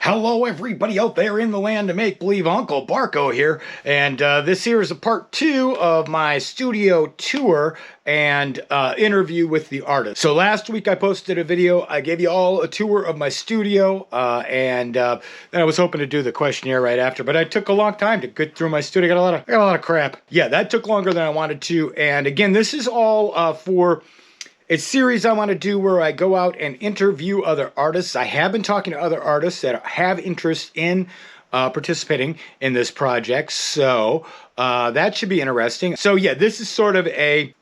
Hello everybody out there in the land of make-believe, Uncle Barko here, and this here is a part 2 of my studio tour and interview with the artist. So last week I posted a video, I gave you all a tour of my studio, and then I was hoping to do the questionnaire right after, but it took a long time to get through my studio. I got a lot of crap. Yeah, that took longer than I wanted to, and again, this is all for a series I want to do where I go out and interview other artists. I have been talking to other artists that have interest in participating in this project, so that should be interesting. So yeah, this is sort of a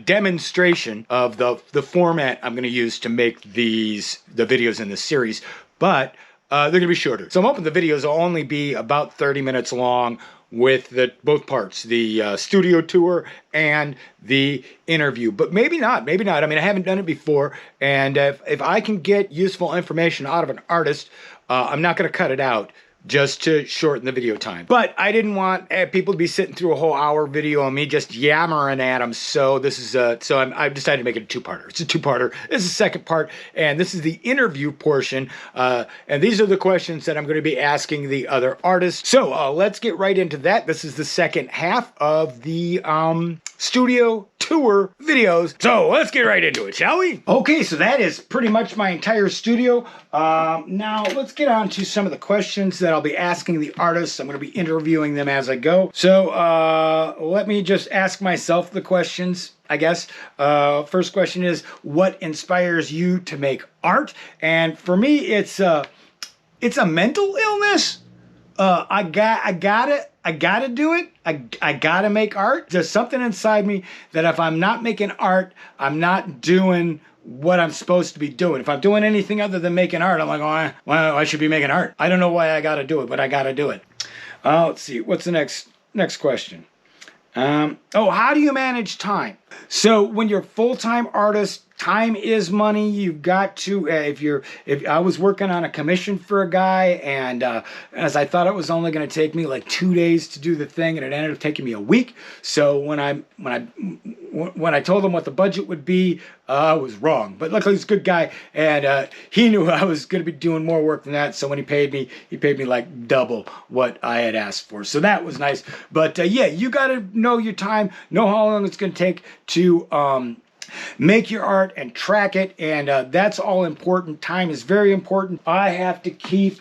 demonstration of the format I'm going to use to make the videos in this series, but they're going to be shorter. So I'm hoping the videos will only be about 30 minutes long, with both parts, the studio tour and the interview. But maybe not. I mean, I haven't done it before, and if I can get useful information out of an artist, I'm not going to cut it out just to shorten the video time. But I didn't want people to be sitting through a whole hour video on me just yammering at them, so this is I've decided to make it a two-parter. It's a two-parter. This is the second part, and this is the interview portion, and these are the questions that I'm going to be asking the other artists. So let's get right into that. This is the second half of the studio tour videos. So let's get right into it, shall we? Okay, so that is pretty much my entire studio. Now let's get on to some of the questions that I'll be asking the artists. I'm going to be interviewing them as I go. So let me just ask myself the questions, I guess. First question is, what inspires you to make art? And for me, it's a mental illness. I gotta do it. I gotta make art. There's something inside me that if I'm not making art, I'm not doing what I'm supposed to be doing. If I'm doing anything other than making art, I'm like, oh, well, I should be making art. I don't know why I gotta do it, but I gotta do it. Let's see, what's the next question? How do you manage time? So when you're a full-time artist, time is money. You've got to, if I was working on a commission for a guy, and as I thought it was only going to take me like 2 days to do the thing, and it ended up taking me a week. So when I told him what the budget would be, I was wrong. But luckily he's a good guy, and he knew I was going to be doing more work than that. So when he paid me like double what I had asked for. So that was nice. But yeah, you got to know your time, know how long it's going to take to make your art and track it, and that's all important. Time is very important. I have to keep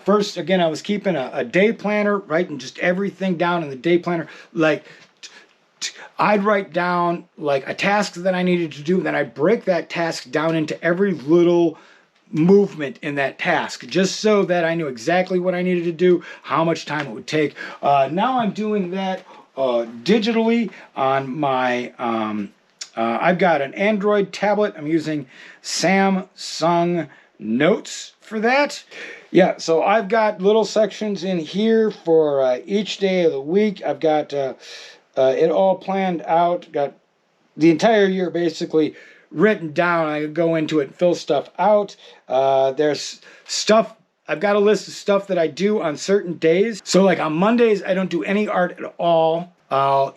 first, again, I was keeping a day planner, writing just everything down in the day planner. Like I'd write down like a task that I needed to do, then I break that task down into every little movement in that task, just so that I knew exactly what I needed to do, how much time it would take. Now I'm doing that digitally on my I've got an Android tablet. I'm using Samsung Notes for that. Yeah, so I've got little sections in here for each day of the week. I've got it all planned out. Got the entire year basically written down. I go into it and fill stuff out. There's stuff. I've got a list of stuff that I do on certain days. So like on Mondays, I don't do any art at all. I'll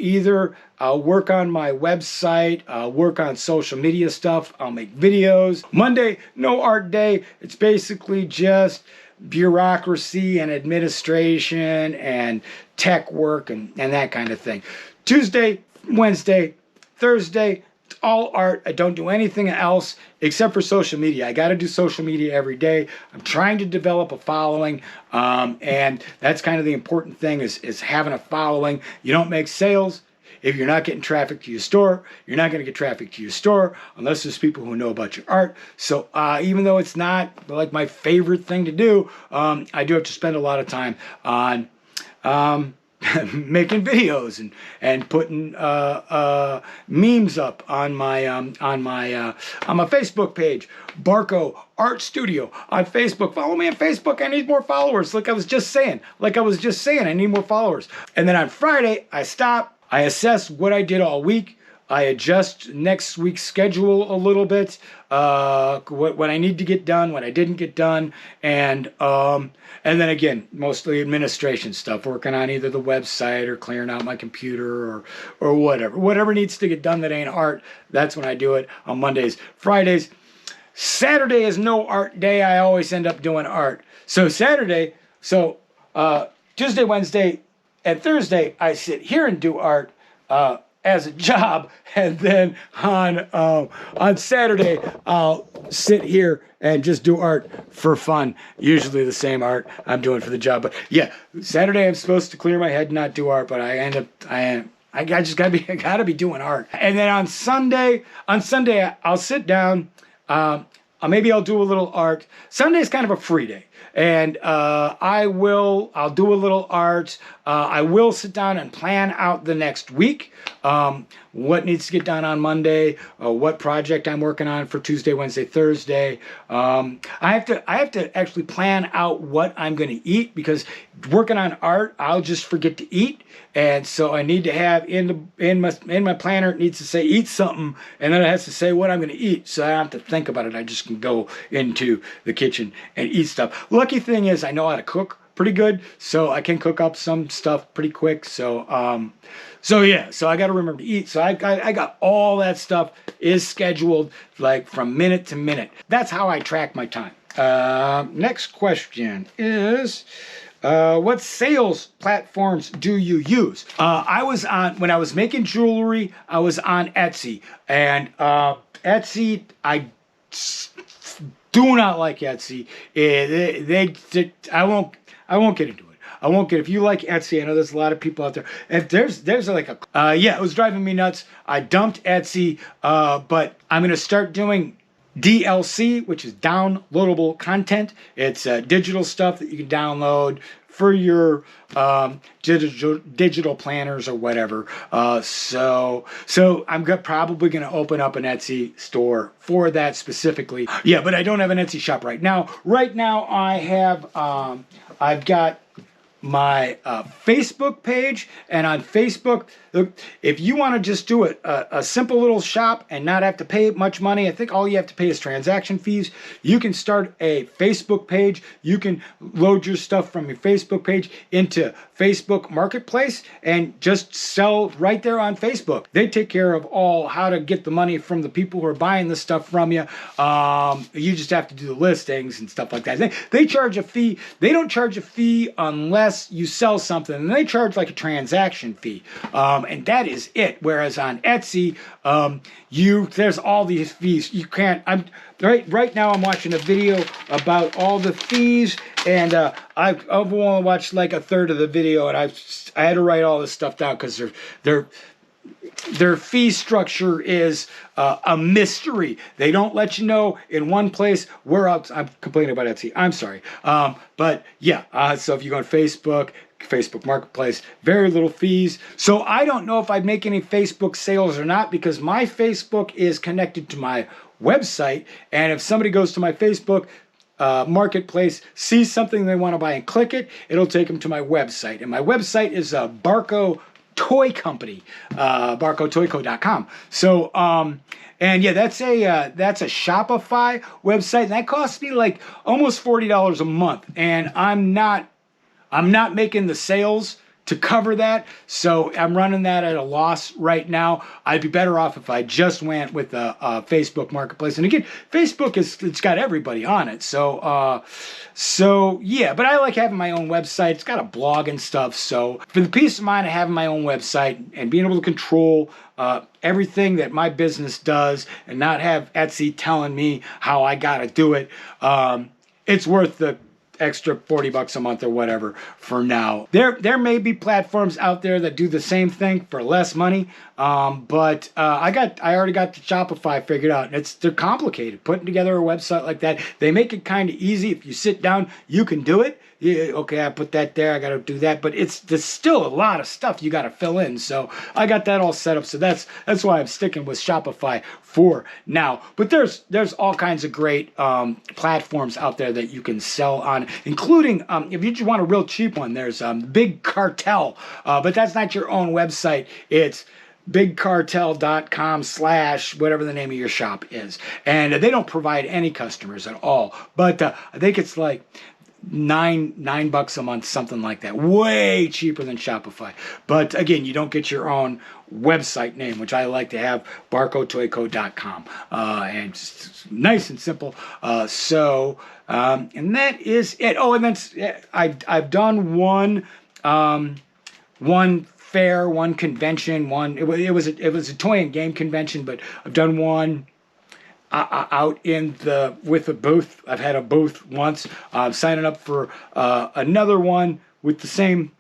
work on my website, I'll work on social media stuff, I'll make videos. Monday, no art day. It's basically just bureaucracy and administration and tech work and that kind of thing. Tuesday, Wednesday, Thursday, it's all art. I don't do anything else except for social media. I got to do social media every day. I'm trying to develop a following, and that's kind of the important thing is having a following. You don't make sales if you're not getting traffic to your store. You're not going to get traffic to your store unless there's people who know about your art. So even though it's not like my favorite thing to do, I do have to spend a lot of time on making videos and putting memes up on my Facebook page, Barko Art Studio on Facebook. Follow me on Facebook. I need more followers. Like I was just saying, I need more followers. And then on Friday, I stop. I assess what I did all week. I adjust next week's schedule a little bit, what I need to get done, what I didn't get done, and then again, mostly administration stuff, working on either the website or clearing out my computer or whatever needs to get done that ain't art. That's when I do it on Mondays. Fridays, Saturday is no art day. I always end up doing art. So Saturday, Tuesday, Wednesday, and Thursday, I sit here and do art as a job, and then on Saturday, I'll sit here and just do art for fun. Usually the same art I'm doing for the job, but yeah, Saturday I'm supposed to clear my head and not do art, but I just gotta be doing art. And then on Sunday, I'll sit down. Maybe I'll do a little art. Sunday's kind of a free day, and I'll do a little art. I will sit down and plan out the next week. What needs to get done on Monday, what project I'm working on for Tuesday, Wednesday, Thursday. I have to actually plan out what I'm going to eat, because working on art, I'll just forget to eat. And so I need to have in my planner, it needs to say eat something, and then it has to say what I'm going to eat, so I don't have to think about it. I just can go into the kitchen and eat stuff. Lucky thing is I know how to cook pretty good, so I can cook up some stuff pretty quick. So yeah, so I got to remember to eat. So I got all that stuff is scheduled like from minute to minute. That's how I track my time. Next question is, what sales platforms do you use? When I was making jewelry, I was on Etsy, and Etsy, I do not like Etsy. I won't get into it. If you like Etsy, I know there's a lot of people out there. If there's like it was driving me nuts. I dumped Etsy, but I'm going to start doing DLC, which is downloadable content. It's digital stuff that you can download for your digital planners or whatever. So I'm probably going to open up an Etsy store for that specifically. Yeah, but I don't have an Etsy shop right now. Right now I have, I've got my Facebook page, and on Facebook, if you want to just do a simple little shop and not have to pay much money, I think all you have to pay is transaction fees. You can start a Facebook page. You can load your stuff from your Facebook page into Facebook Marketplace and just sell right there on Facebook. They take care of how to get the money from the people who are buying the stuff from you. You just have to do the listings and stuff like that. They charge a fee. They don't charge a fee unless you sell something, and they charge like a transaction fee. And that is it. Whereas on Etsy, there's all these fees. You can't. Right now I'm watching a video about all the fees, and I've only watched like a third of the video, and I had to write all this stuff down because their fee structure is a mystery. They don't let you know in one place. I'm complaining about Etsy. I'm sorry. But yeah, so if you go on Facebook Marketplace, very little fees. So I don't know if I'd make any Facebook sales or not, because my Facebook is connected to my website. And if somebody goes to my Facebook Marketplace, sees something they want to buy and click it, it'll take them to my website. And my website is Barko Toy Company, barkotoyco.com. So, and yeah, that's a Shopify website, and that costs me like almost $40 a month, and I'm not making the sales to cover that, so I'm running that at a loss right now. I'd be better off if I just went with a Facebook Marketplace. And again, Facebook it's got everybody on it, so yeah. But I like having my own website. It's got a blog and stuff. So for the peace of mind of having my own website and being able to control everything that my business does, and not have Etsy telling me how I got to do it, it's worth the extra $40 a month or whatever for now. There may be platforms out there that do the same thing for less money, but I already got the Shopify figured out, and they're complicated. Putting together a website like that, they make it kind of easy. If you sit down, you can do it. Yeah, okay, I put that there, I got to do that, but there's still a lot of stuff you got to fill in. So I got that all set up. So that's why I'm sticking with Shopify for now. But there's all kinds of great platforms out there that you can sell on, including if you just want a real cheap one, there's Big Cartel, but that's not your own website. It's bigcartel.com / whatever the name of your shop is, and they don't provide any customers at all. But I think it's like $9 a month, something like that. Way cheaper than Shopify. But again, you don't get your own website name, which I like to have, barkotoyco.com. And it's nice and simple. And that is it. Oh, and then I've done one fair, one convention, it was a toy and game convention, but I've done one out with a booth. I've had a booth once. I'm signing up for another one with the same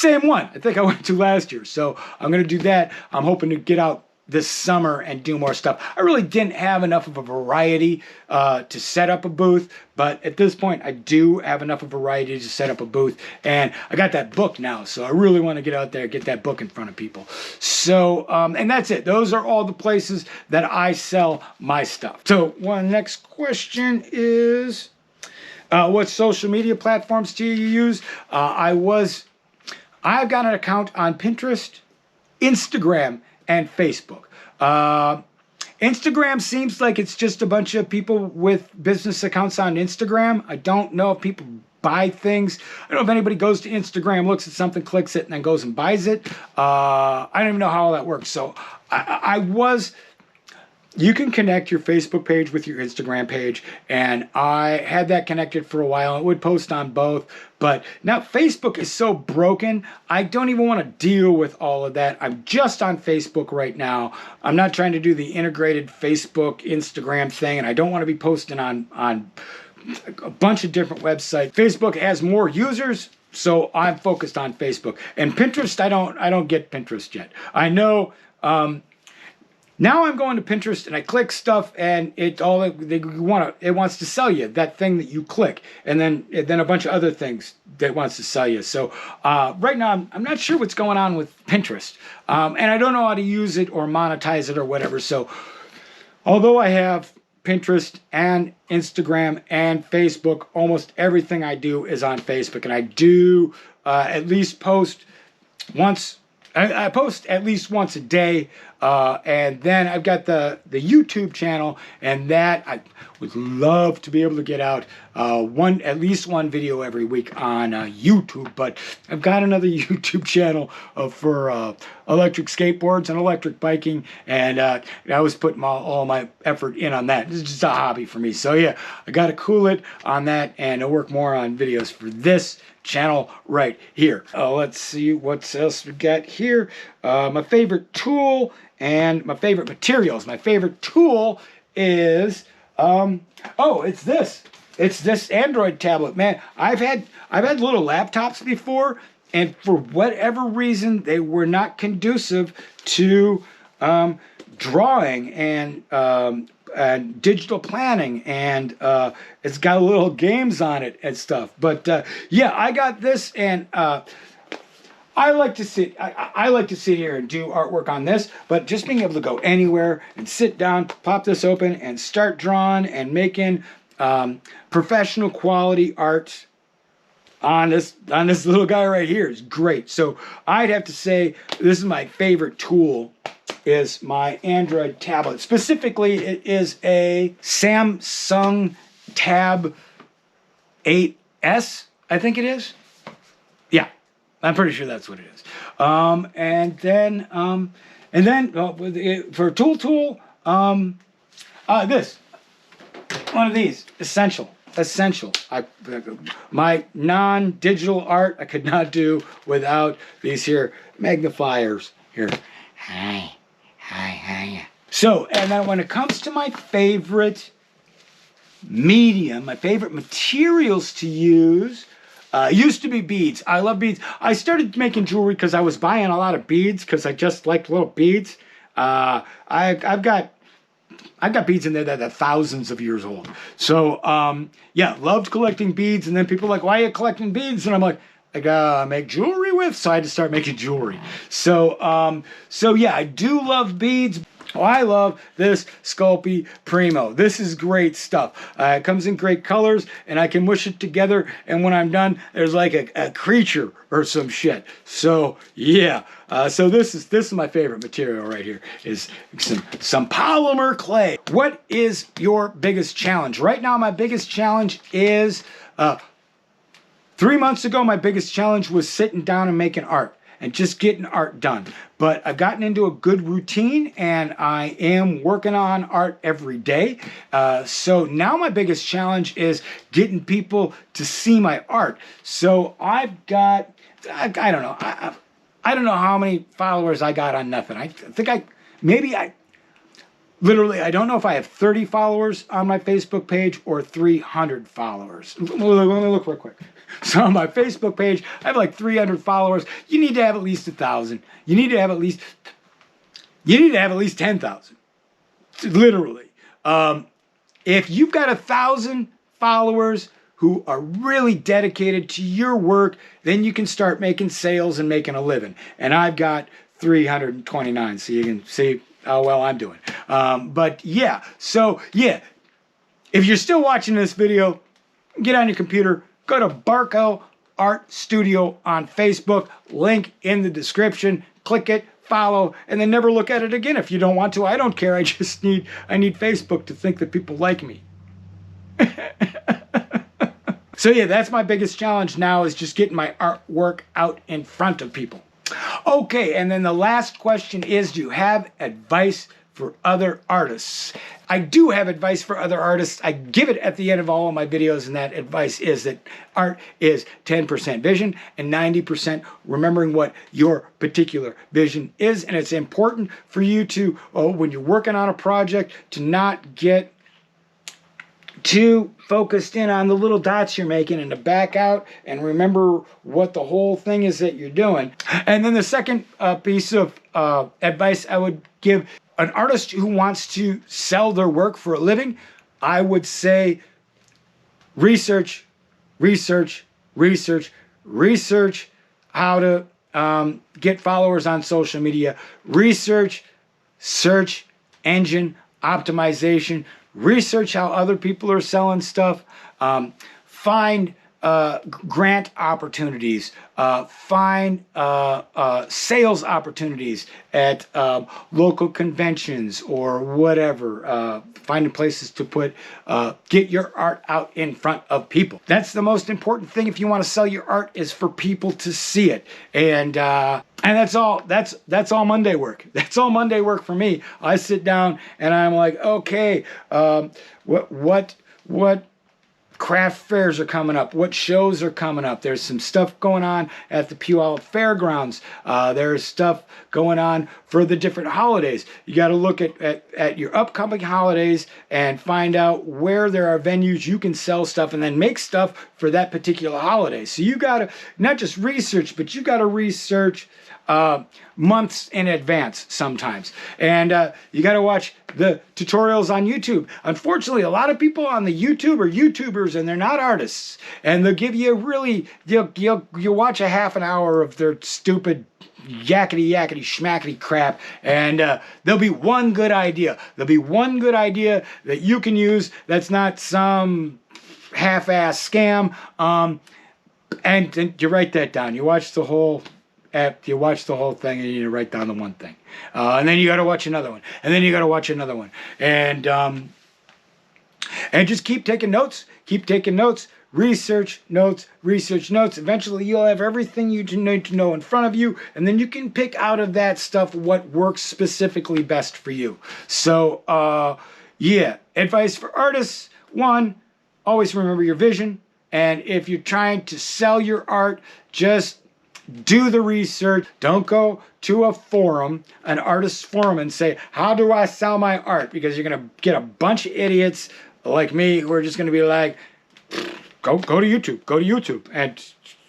one I think I went to last year. So I'm going to do that. I'm hoping to get out this summer and do more stuff. I really didn't have enough of a variety to set up a booth, but at this point I do have enough of a variety to set up a booth, and I got that book now, so I really want to get out there, get that book in front of people. So, and that's it. Those are all the places that I sell my stuff. So, next question is, what social media platforms do you use? I've got an account on Pinterest, Instagram, and Facebook. Instagram seems like it's just a bunch of people with business accounts on Instagram. I don't know if people buy things. I don't know if anybody goes to Instagram, looks at something, clicks it, and then goes and buys it. I don't even know how all that works. So you can connect your Facebook page with your Instagram page, and I had that connected for a while. It would post on both, but now Facebook is so broken, I don't even want to deal with all of that. I'm just on Facebook right now. I'm not trying to do the integrated Facebook, Instagram thing, and I don't want to be posting on a bunch of different websites. Facebook has more users, so I'm focused on Facebook. And Pinterest, I don't get Pinterest yet. I know. Now I'm going to Pinterest and I click stuff, and it wants to sell you that thing that you click, and then a bunch of other things that wants to sell you. So right now I'm not sure what's going on with Pinterest, and I don't know how to use it or monetize it or whatever. So although I have Pinterest and Instagram and Facebook, almost everything I do is on Facebook, and I do at least post once. I post at least once a day, and then I've got the YouTube channel, and that I would love to be able to get out at least one video every week on YouTube. But I've got another YouTube channel for electric skateboards and electric biking, and I was putting all my effort in on that. This is just a hobby for me. So yeah, I got to cool it on that, and I'll work more on videos for this channel right here. Let's see what else we got here. My favorite tool and my favorite materials. My favorite tool is it's this. It's this Android tablet. Man, I've had little laptops before, and for whatever reason they were not conducive to drawing and digital planning, and it's got little games on it and stuff. But yeah, I got this, and I like to sit here and do artwork on this, but just being able to go anywhere and sit down, pop this open, and start drawing and making professional quality art on this little guy right here is great. So I'd have to say this is my favorite tool, is my Android tablet. Specifically, it is a Samsung Tab 8S, I think it is. Yeah, I'm pretty sure that's what it is. And then for tool, this one of these, essential. My non-digital art I could not do without these here magnifiers here. Hi. So, and then when it comes to my favorite medium, my favorite materials to use, used to be beads. I love beads. I started making jewelry because I was buying a lot of beads because I just liked little beads. I've got beads in there that are thousands of years old. So, yeah, loved collecting beads. And then people are like, why are you collecting beads? And I'm like, I gotta make jewelry with, so I had to start making jewelry. So yeah, I do love beads. Oh, I love this Sculpey Primo. This is great stuff. It comes in great colors, and I can mush it together, and when I'm done, there's like a creature or some shit. So yeah, so this is my favorite material right here, is some polymer clay. What is your biggest challenge? Right now, my biggest challenge is 3 months ago, my biggest challenge was sitting down and making art and just getting art done. But I've gotten into a good routine, and I am working on art every day. So now my biggest challenge is getting people to see my art. So I've got, I don't know, I don't know how many followers I got on nothing. I think literally, I don't know if I have 30 followers on my Facebook page or 300 followers. Let me look real quick. So on my Facebook page, I have like 300 followers. You need to have at least 1,000. You need to have at least 10,000. Literally. If you've got 1,000 followers who are really dedicated to your work, then you can start making sales and making a living. And I've got 329, so you can see how well I'm doing. But yeah, so yeah, if you're still watching this video, get on your computer, go to Barko Art Studio on Facebook, link in the description, click it, follow, and then never look at it again if you don't want to. I don't care. I need Facebook to think that people like me. So yeah, that's my biggest challenge now, is just getting my artwork out in front of people. Okay, and then the last question is, do you have advice for other artists? I do have advice for other artists. I give it at the end of all of my videos, and that advice is that art is 10% vision and 90% remembering what your particular vision is. And it's important for you to, when you're working on a project, to not get too focused in on the little dots you're making, and to back out and remember what the whole thing is that you're doing. And then the second piece of advice I would give an artist who wants to sell their work for a living, I would say research how to get followers on social media. Research search engine optimization. Research how other people are selling stuff. Find grant opportunities. Find sales opportunities at local conventions or whatever. Finding places to get your art out in front of people. That's the most important thing if you want to sell your art, is for people to see it. And that's all. That's all Monday work. That's all Monday work for me. I sit down and I'm like, okay, what craft fairs are coming up, what shows are coming up. There's some stuff going on at the Puyallup Fairgrounds. There's stuff going on for the different holidays. You got to look at your upcoming holidays and find out where there are venues you can sell stuff, and then make stuff for that particular holiday. So you got to not just research, but you got to research months in advance sometimes. And you got to watch the tutorials on YouTube. Unfortunately, a lot of people on the YouTube are YouTubers, and they're not artists. And they'll give you you'll watch a half an hour of their stupid yakety schmackety crap, and there'll be one good idea. There'll be one good idea that you can use that's not some half-ass scam. And then you write that down. You watch the whole thing, and you write down the one thing. And then you got to watch another one. And then you got to watch another one. And just keep taking notes. Keep taking notes. Research notes. Eventually, you'll have everything you need to know in front of you. And then you can pick out of that stuff what works specifically best for you. So, yeah. Advice for artists. 1, always remember your vision. And if you're trying to sell your art, just do the research. Don't go to a forum, an artist's forum, and say, how do I sell my art? Because you're going to get a bunch of idiots like me who are just going to be like, go to YouTube and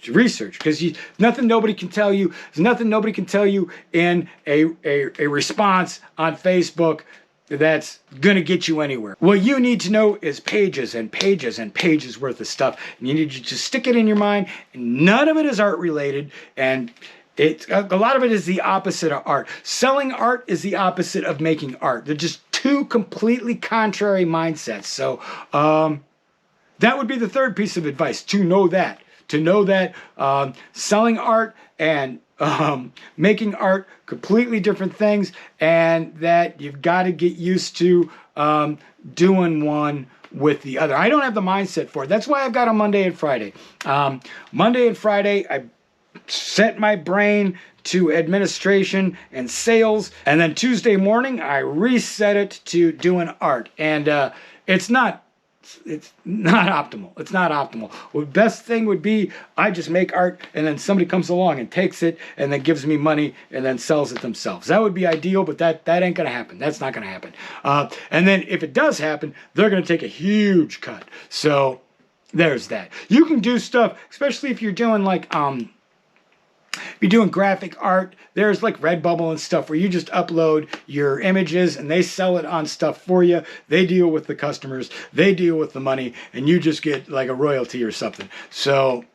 research. Because nothing nobody can tell you. There's nothing nobody can tell you in a response on Facebook that's going to get you anywhere. What you need to know is pages and pages and pages worth of stuff. And you need to just stick it in your mind. And none of it is art related. And a lot of it is the opposite of art. Selling art is the opposite of making art. They're just two completely contrary mindsets. So that would be the third piece of advice, to know that. To know that selling art and making art, completely different things, and that you've got to get used to doing one with the other. I don't have the mindset for it. That's why I've got a Monday and Friday. Monday and Friday, I set my brain to administration and sales, and then Tuesday morning I reset it to doing art. And it's not optimal. It's not optimal. Well, the best thing would be I just make art and then somebody comes along and takes it and then gives me money and then sells it themselves. That would be ideal, but that ain't gonna happen. That's not gonna happen. And then if it does happen, they're gonna take a huge cut. So there's that. You can do stuff, especially if you're doing like if you're doing graphic art, there's like Redbubble and stuff where you just upload your images and they sell it on stuff for you. They deal with the customers, they deal with the money, and you just get like a royalty or something. So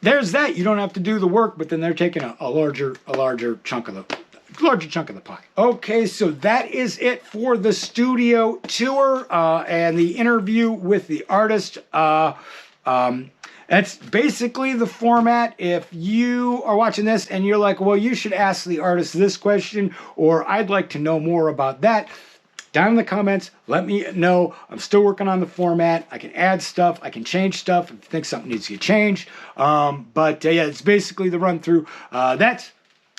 there's that. You don't have to do the work, but then they're taking a larger chunk of the pie. Okay, so that is it for the studio tour and the interview with the artist. That's basically the format. If you are watching this and you're like, well, you should ask the artist this question, or I'd like to know more about that, down in the comments, let me know. I'm still working on the format. I can add stuff. I can change stuff if you think something needs to get changed. But yeah, it's basically the run through. That's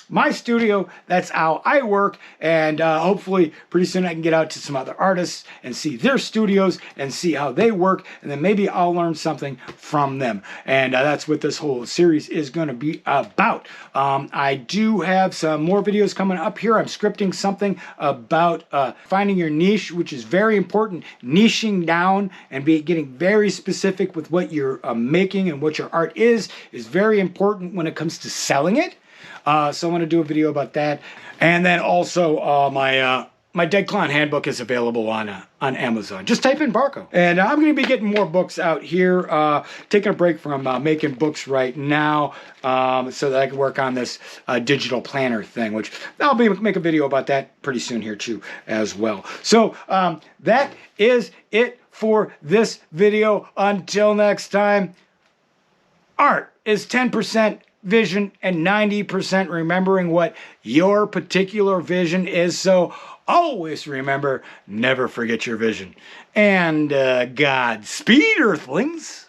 my studio. That's how I work, and hopefully pretty soon I can get out to some other artists and see their studios and see how they work, and then maybe I'll learn something from them. And that's what this whole series is going to be about. I do have some more videos coming up here. I'm scripting something about finding your niche, which is very important. Niching down and getting very specific with what you're making and what your art is very important when it comes to selling it. So I want to do a video about that. And then also my Dead Clown Handbook is available on Amazon. Just type in Barko. And I'm going to be getting more books out here. Taking a break from making books right now so that I can work on this digital planner thing, which I'll make a video about that pretty soon here too as well. So that is it for this video. Until next time, art is 10% vision and 90% remembering what your particular vision is. So always remember, never forget your vision. And Godspeed, Earthlings.